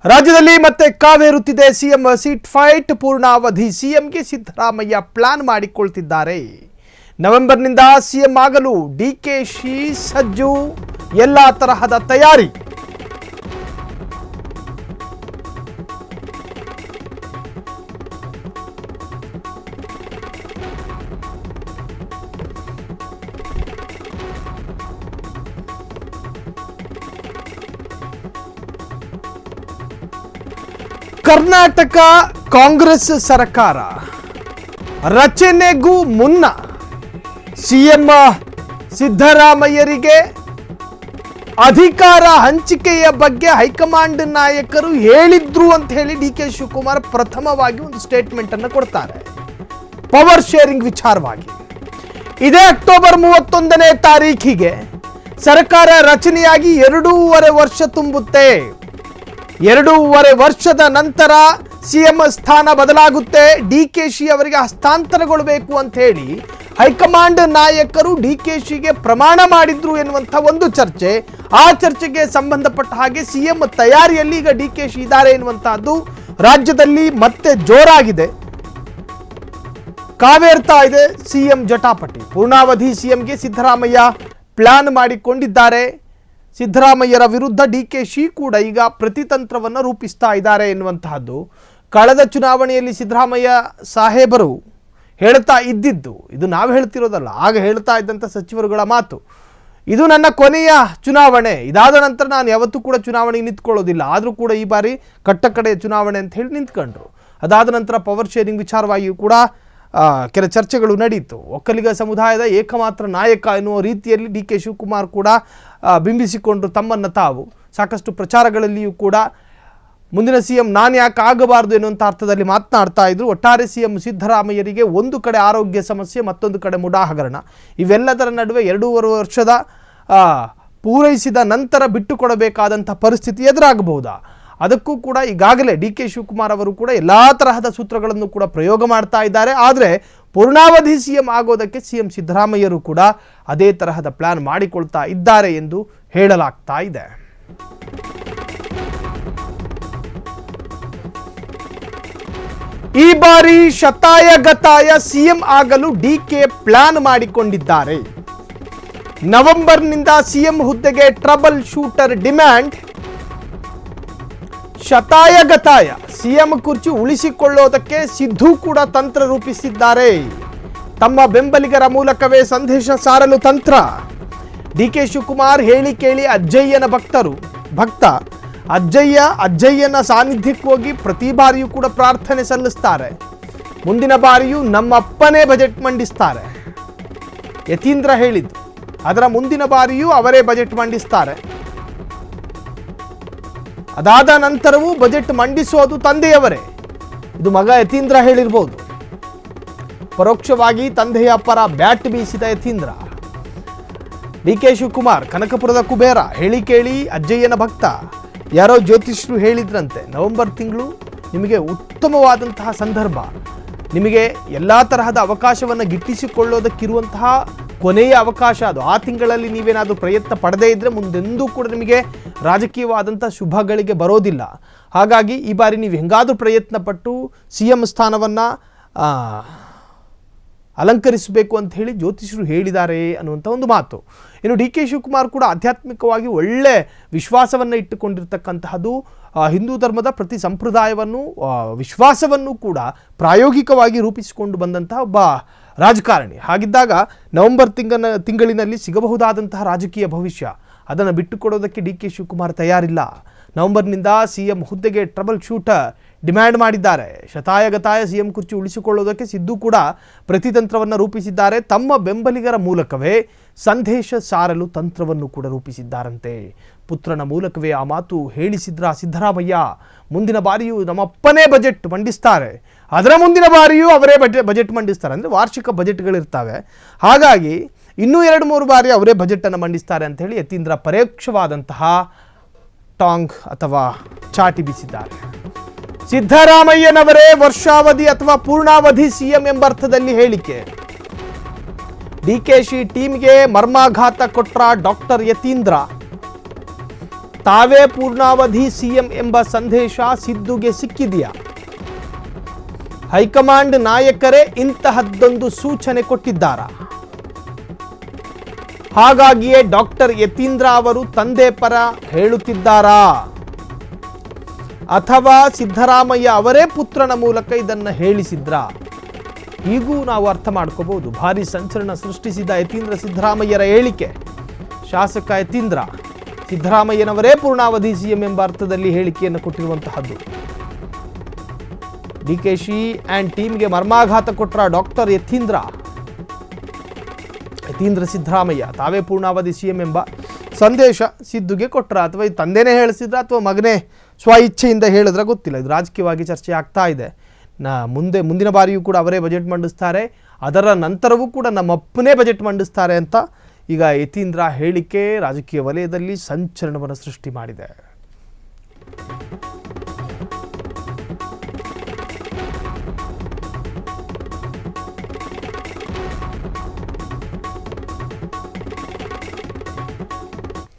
ರಾಜ್ಯದಲ್ಲಿ ಮತ್ತೆ ಕಾವೇರುತ್ತಿದೆ CM seat fight. ಪೂರ್ಣಾವಧಿ ಸಿಎಂಗೆ ಸಿದ್ದರಾಮಯ್ಯ ಪ್ಲಾನ್ ಮಾಡಿಕೊಳ್ತಿದ್ದಾರೆ. ನವೆಂಬರ್ನಿಂದ ಸಿಎಂ ಆಗಲು ಡಿಕೆಶಿ ಸಜ್ಜು, ಎಲ್ಲ ತರಹದ ತಯಾರಿ. ಕರ್ನಾಟಕ ಕಾಂಗ್ರೆಸ್ ಸರ್ಕಾರ ರಚನೆಗೂ ಮುನ್ನ ಸಿಎಂ ಸಿದ್ದರಾಮಯ್ಯರಿಗೆ ಅಧಿಕಾರ ಹಂಚಿಕೆಯ ಬಗ್ಗೆ ಹೈಕಮಾಂಡ್ ನಾಯಕರು ಹೇಳಿದ್ರು ಅಂತ ಹೇಳಿ ಡಿಕೆ ಶಿವಕುಮಾರ್ ಪ್ರಥಮವಾಗಿ ಒಂದು ಸ್ಟೇಟ್ಮೆಂಟ್ ಅನ್ನು ಕೊಡ್ತಾರೆ. ಪವರ್ ಶೇರಿಂಗ್ ವಿಚಾರವಾಗಿ ಇದೇ ಅಕ್ಟೋಬರ್ 31ನೇ ತಾರೀಖಿಗೆ ಸರ್ಕಾರ ರಚನೆಯಾಗಿ 2.5 ವರ್ಷ ತುಂಬುತ್ತೆ. 2.5 ವರ್ಷದ ನಂತರ ಸಿಎಂ ಸ್ಥಾನ ಬದಲಾಗುತ್ತೆ. ಡಿಕೆಶಿ ಅವರಿಗೆ ಹಸ್ತಾಂತರಗೊಳ್ಳಬೇಕು ಅಂತ ಹೇಳಿ ಹೈಕಮಾಂಡ್ ನಾಯಕರು ಡಿಕೆಶಿಗೆ ಪ್ರಮಾಣ ಮಾಡಿದ್ರು ಎನ್ನುವಂಥ ಒಂದು ಚರ್ಚೆ. ಆ ಚರ್ಚೆಗೆ ಸಂಬಂಧಪಟ್ಟ ಹಾಗೆ ಸಿಎಂ ತಯಾರಿಯಲ್ಲಿ ಈಗ ಡಿಕೆಶಿ ಇದ್ದಾರೆ ಎನ್ನುವಂತಹದ್ದು ರಾಜ್ಯದಲ್ಲಿ ಮತ್ತೆ ಜೋರಾಗಿದೆ. ಕಾವೇರ್ತಾ ಇದೆ ಸಿಎಂ ಜಟಾಪಟಿ. ಪೂರ್ಣಾವಧಿ ಸಿಎಂಗೆ ಸಿದ್ದರಾಮಯ್ಯ ಪ್ಲಾನ್ ಮಾಡಿಕೊಂಡಿದ್ದಾರೆ. ಸಿದ್ದರಾಮಯ್ಯರ ವಿರುದ್ಧ ಡಿಕೆಶಿ ಕೂಡ ಈಗ ಪ್ರತಿತಂತ್ರವನ್ನು ರೂಪಿಸ್ತಾ ಇದ್ದಾರೆ ಎನ್ನುವಂತಹದ್ದು. ಕಳೆದ ಚುನಾವಣೆಯಲ್ಲಿ ಸಿದ್ದರಾಮಯ್ಯ ಸಾಹೇಬರು ಹೇಳ್ತಾ ಇದ್ದಿದ್ದು, ಇದು ನಾವು ಹೇಳ್ತಿರೋದಲ್ಲ, ಆಗ ಹೇಳ್ತಾ ಇದ್ದಂಥ ಸಚಿವರುಗಳ ಮಾತು, ಇದು ನನ್ನ ಕೊನೆಯ ಚುನಾವಣೆ, ಇದಾದ ನಂತರ ನಾನು ಯಾವತ್ತೂ ಕೂಡ ಚುನಾವಣೆಗೆ ನಿಂತ್ಕೊಳ್ಳೋದಿಲ್ಲ. ಆದರೂ ಕೂಡ ಈ ಬಾರಿ ಕಟ್ಟಕಡೆಯ ಚುನಾವಣೆ ಅಂತ ಹೇಳಿ ನಿಂತ್ಕೊಂಡ್ರು. ಅದಾದ ನಂತರ ಪವರ್ ಶೇರಿಂಗ್ ವಿಚಾರವಾಗಿಯೂ ಕೂಡ ಕೆಲ ಚರ್ಚೆಗಳು ನಡೀತು. ಒಕ್ಕಲಿಗ ಸಮುದಾಯದ ಏಕಮಾತ್ರ ನಾಯಕ ಎನ್ನುವ ರೀತಿಯಲ್ಲಿ ಡಿಕೆ ಶಿವಕುಮಾರ್ ಕೂಡ ಬಿಂಬಿಸಿಕೊಂಡ್ರು ತಮ್ಮನ್ನು ತಾವು. ಸಾಕಷ್ಟು ಪ್ರಚಾರಗಳಲ್ಲಿಯೂ ಕೂಡ ಮುಂದಿನ ಸಿಎಂ ನಾನು ಯಾಕೆ ಆಗಬಾರ್ದು ಎನ್ನುವಂಥ ಅರ್ಥದಲ್ಲಿ ಮಾತನಾಡ್ತಾ ಇದ್ರು. ಒಟ್ಟಾರೆ ಸಿಎಂ ಸಿದ್ದರಾಮಯ್ಯರಿಗೆ ಒಂದು ಕಡೆ ಆರೋಗ್ಯ ಸಮಸ್ಯೆ, ಮತ್ತೊಂದು ಕಡೆ ಮುಡಾ ಹಗರಣ, ಇವೆಲ್ಲದರ ನಡುವೆ 2.5 ವರ್ಷದ ಪೂರೈಸಿದ ನಂತರ ಬಿಟ್ಟುಕೊಡಬೇಕಾದಂಥ ಪರಿಸ್ಥಿತಿ ಎದುರಾಗಬಹುದಾ? ಅದಕ್ಕೂ ಕೂಡ ಈಗಾಗಲೇ ಡಿಕೆ ಶಿವಕುಮಾರ್ ಅವರು ಕೂಡ ಎಲ್ಲ ತರಹದ ಸೂತ್ರಗಳನ್ನು ಕೂಡ ಪ್ರಯೋಗ ಮಾಡ್ತಾ ಇದ್ದಾರೆ. ಆದರೆ ಪೂರ್ಣಾವಧಿ ಸಿಎಂ ಆಗೋದಕ್ಕೆ ಸಿಎಂ ಸಿದ್ದರಾಮಯ್ಯರು ಕೂಡ ಅದೇ ತರಹದ ಪ್ಲಾನ್ ಮಾಡಿಕೊಳ್ತಾ ಇದ್ದಾರೆ ಎಂದು ಹೇಳಲಾಗ್ತಾ ಇದೆ. ಈ ಬಾರಿ ಶತಾಯಗತಾಯ ಸಿಎಂ ಆಗಲು ಡಿಕೆ ಪ್ಲಾನ್ ಮಾಡಿಕೊಂಡಿದ್ದಾರೆ. ನವೆಂಬರ್ನಿಂದ ಸಿಎಂ ಹುದ್ದೆಗೆ ಟ್ರಬಲ್ ಶೂಟರ್ ಡಿಮ್ಯಾಂಡ್. ಶತಾಯಗತಾಯ ಸಿಎಂ ಕುರ್ಚಿ ಉಳಿಸಿಕೊಳ್ಳೋದಕ್ಕೆ ಸಿದ್ದು ಕೂಡ ತಂತ್ರ ರೂಪಿಸಿದ್ದಾರೆ. ತಮ್ಮ ಬೆಂಬಲಿಗರ ಮೂಲಕವೇ ಸಂದೇಶ ಸಾರಲು ತಂತ್ರ. ಡಿಕೆ ಶಿವಕುಮಾರ್ ಹೇಳಿ ಕೇಳಿ ಅಜ್ಜಯ್ಯನ ಭಕ್ತ ಅಜ್ಜಯ್ಯನ ಸಾನ್ನಿಧ್ಯಕ್ಕೆ ಹೋಗಿ ಪ್ರತಿ ಬಾರಿಯೂ ಕೂಡ ಪ್ರಾರ್ಥನೆ ಸಲ್ಲಿಸ್ತಾರೆ. ಮುಂದಿನ ಬಾರಿಯೂ ನಮ್ಮಪ್ಪನೇ ಬಜೆಟ್ ಮಂಡಿಸ್ತಾರೆ. ಯತೀಂದ್ರ ಹೇಳಿದ್ದು, ಅದರ ಮುಂದಿನ ಬಾರಿಯೂ ಅವರೇ ಬಜೆಟ್ ಮಂಡಿಸ್ತಾರೆ. ಅದಾದ ನಂತರವೂ ಬಜೆಟ್ ಮಂಡಿಸೋದು ತಂದೆಯವರೇ. ಇದು ಮಗ ಯತೀಂದ್ರ ಹೇಳಿರ್ಬೋದು. ಪರೋಕ್ಷವಾಗಿ ತಂದೆಯ ಪರ ಬ್ಯಾಟ್ ಬೀಸಿದ ಯತೀಂದ್ರ. ಡಿಕೆ ಶಿವಕುಮಾರ್ ಕನಕಪುರದ ಕುಬೇರ, ಹೇಳಿ ಕೇಳಿ ಅಜ್ಜಯ್ಯನ ಭಕ್ತ. ಯಾರೋ ಜ್ಯೋತಿಷ್ಯರು ಹೇಳಿದ್ರಂತೆ, ನವೆಂಬರ್ ತಿಂಗಳು ನಿಮಗೆ ಉತ್ತಮವಾದಂತಹ ಸಂದರ್ಭ, ನಿಮಗೆ ಎಲ್ಲ ತರಹದ ಅವಕಾಶವನ್ನು ಗಿಟ್ಟಿಸಿಕೊಳ್ಳೋದಕ್ಕಿರುವಂತಹ ಕೊನೆಯ ಅವಕಾಶ ಅದು. ಆ ತಿಂಗಳಲ್ಲಿ ನೀವೇನಾದರೂ ಪ್ರಯತ್ನ ಪಡದೇ ಇದ್ದರೆ ಮುಂದೆಂದೂ ಕೂಡ ನಿಮಗೆ ರಾಜಕೀಯವಾದಂಥ ಶುಭಗಳಿಗೆ ಬರೋದಿಲ್ಲ. ಹಾಗಾಗಿ ಈ ಬಾರಿ ನೀವು ಹೆಂಗಾದರೂ ಪ್ರಯತ್ನ ಪಟ್ಟು ಸಿಎಂ ಸ್ಥಾನವನ್ನು ಅಲಂಕರಿಸಬೇಕು ಅಂತ ಹೇಳಿ ಜ್ಯೋತಿಷರು ಹೇಳಿದ್ದಾರೆ ಅನ್ನುವಂಥ ಒಂದು ಮಾತು. ಇನ್ನು ಡಿಕೆ ಶಿವಕುಮಾರ್ ಕೂಡ ಆಧ್ಯಾತ್ಮಿಕವಾಗಿ ಒಳ್ಳೆ ವಿಶ್ವಾಸವನ್ನು ಇಟ್ಟುಕೊಂಡಿರ್ತಕ್ಕಂತಹದ್ದು. ಹಿಂದೂ ಧರ್ಮದ ಪ್ರತಿ ಸಂಪ್ರದಾಯವನ್ನು ವಿಶ್ವಾಸವನ್ನು ಕೂಡ ಪ್ರಾಯೋಗಿಕವಾಗಿ ರೂಪಿಸಿಕೊಂಡು ಬಂದಂತಹ ಒಬ್ಬ ರಾಜಕಾರಣಿ. ಹಾಗಿದ್ದಾಗ ನವೆಂಬರ್ ತಿಂಗಳಿನಲ್ಲಿ ಸಿಗಬಹುದಾದಂತಹ ರಾಜಕೀಯ ಭವಿಷ್ಯ ಅದನ್ನು ಬಿಟ್ಟುಕೊಡೋದಕ್ಕೆ ಡಿಕೆ ಶಿವಕುಮಾರ್ ತಯಾರಿಲ್ಲ. ನವೆಂಬರ್ನಿಂದ ಸಿಎಂ ಹುದ್ದೆಗೆ ಟ್ರಬಲ್ ಶೂಟರ್ ಡಿಮ್ಯಾಂಡ್ ಮಾಡಿದ್ದಾರೆ. ಶತಾಯಗತಾಯ ಸಿಎಂ ಕುರ್ಚಿ ಉಳಿಸಿಕೊಳ್ಳೋದಕ್ಕೆ ಸಿದ್ದು ಕೂಡ ಪ್ರತಿತಂತ್ರವನ್ನು ರೂಪಿಸಿದ್ದಾರೆ. ತಮ್ಮ ಬೆಂಬಲಿಗರ ಮೂಲಕವೇ ಸಂದೇಶ ಸಾರಲು ತಂತ್ರವನ್ನು ಕೂಡ ರೂಪಿಸಿದ್ದಾರಂತೆ. ಪುತ್ರನ ಮೂಲಕವೇ ಆ ಮಾತು ಹೇಳಿಸಿದ್ರ ಸಿದ್ದರಾಮಯ್ಯ. ಮುಂದಿನ ಬಾರಿಯೂ ನಮ್ಮಪ್ಪನೇ ಬಜೆಟ್ ಮಂಡಿಸ್ತಾರೆ, ಅದರ ಮುಂದಿನ ಬಾರಿಯೂ ಅವರೇ ಬಜೆಟ್ ಮಂಡಿಸ್ತಾರೆ. ಅಂದರೆ ವಾರ್ಷಿಕ ಬಜೆಟ್ಗಳಿರ್ತವೆ. ಹಾಗಾಗಿ ಇನ್ನೂ 2-3 ಬಾರಿ ಅವರೇ ಬಜೆಟನ್ನು ಮಂಡಿಸ್ತಾರೆ ಅಂತ ಹೇಳಿ ಯತೀಂದ್ರ ಪರೋಕ್ಷವಾದಂತಹ ಟಾಂಗ್ ಅಥವಾ ಚಾಟಿ ಬೀಸಿದ್ದಾರೆ. ಸಿದ್ದರಾಮಯ್ಯನವರೇ ವರ್ಷಾವಧಿ ಅಥವಾ ಪೂರ್ಣಾವಧಿ ಸಿಎಂ ಎಂಬ ಅರ್ಥದಲ್ಲಿ ಹೇಳಿಕೆ. ಡಿಕೆಶಿ ಟೀಮ್ಗೆ ಮರ್ಮಾಘಾತ ಕೊಟ್ರ ಡಾಕ್ಟರ್ ಯತೀಂದ್ರ. ತಾವೇ ಪೂರ್ಣಾವಧಿ ಸಿಎಂ ಎಂಬ ಸಂದೇಶ ಸಿದ್ದುಗೆ ಸಿಕ್ಕಿದೆಯಾ? ಹೈಕಮಾಂಡ್ ನಾಯಕರೇ ಇಂತಹದ್ದೊಂದು ಸೂಚನೆ ಕೊಟ್ಟಿದ್ದಾರಾ? ಹಾಗಾಗಿಯೇ ಡಾಕ್ಟರ್ ಯತೀಂದ್ರ ಅವರು ತಂದೆ ಪರ ಹೇಳುತ್ತಿದ್ದಾರಾ? ಅಥವಾ ಸಿದ್ದರಾಮಯ್ಯ ಅವರೇ ಪುತ್ರನ ಮೂಲಕ ಇದನ್ನು ಹೇಳಿಸಿದ್ರ? ಹೀಗೂ ನಾವು ಅರ್ಥ ಮಾಡ್ಕೋಬಹುದು. ಭಾರಿ ಸಂಚಲನ ಸೃಷ್ಟಿಸಿದ ಯತೀಂದ್ರ ಸಿದ್ದರಾಮಯ್ಯರ ಹೇಳಿಕೆ. ಶಾಸಕ ಯತೀಂದ್ರ ಸಿದ್ದರಾಮಯ್ಯನವರೇ ಪೂರ್ಣಾವಧಿ ಸಿಎಂ ಎಂಬ ಅರ್ಥದಲ್ಲಿ ಹೇಳಿಕೆಯನ್ನು ಕೊಟ್ಟಿರುವಂತಹದ್ದು. ಡಿಕೆಶಿ ಅಂಡ್ ಟೀಮ್ಗೆ ಮರ್ಮಾಘಾತ ಕೊಟ್ಟ ಡಾಕ್ಟರ್ ಯತೀಂದ್ರ ಸಿದ್ದರಾಮಯ್ಯ ತಾವೇ ಪೂರ್ಣಾವಧಿ ಸಿಎಂ ಎಂಬ ಸಂದೇಶ ಸಿದ್ದುಗೆ ಕೊಟ್ರ, ಅಥವಾ ಇದು ತಂದೆನೇ ಹೇಳಿಸಿದ್ರ ಅಥವಾ ಮಗನೇ ಸ್ವ ಇಚ್ಛೆಯಿಂದ ಹೇಳಿದ್ರೆ ಗೊತ್ತಿಲ್ಲ. ಇದು ರಾಜಕೀಯವಾಗಿ ಚರ್ಚೆ ಆಗ್ತಾ ಇದೆ. ಮುಂದಿನ ಬಾರಿಯೂ ಕೂಡ ಅವರೇ ಬಜೆಟ್ ಮಂಡಿಸ್ತಾರೆ, ಅದರ ನಂತರವೂ ಕೂಡ ನಮ್ಮಪ್ಪನೇ ಬಜೆಟ್ ಮಂಡಿಸ್ತಾರೆ ಅಂತ ಈಗ ಯತೀಂದ್ರ ಹೇಳಿಕೆ ರಾಜಕೀಯ ವಲಯದಲ್ಲಿ ಸಂಚಲನವನ್ನು ಸೃಷ್ಟಿ ಮಾಡಿದೆ.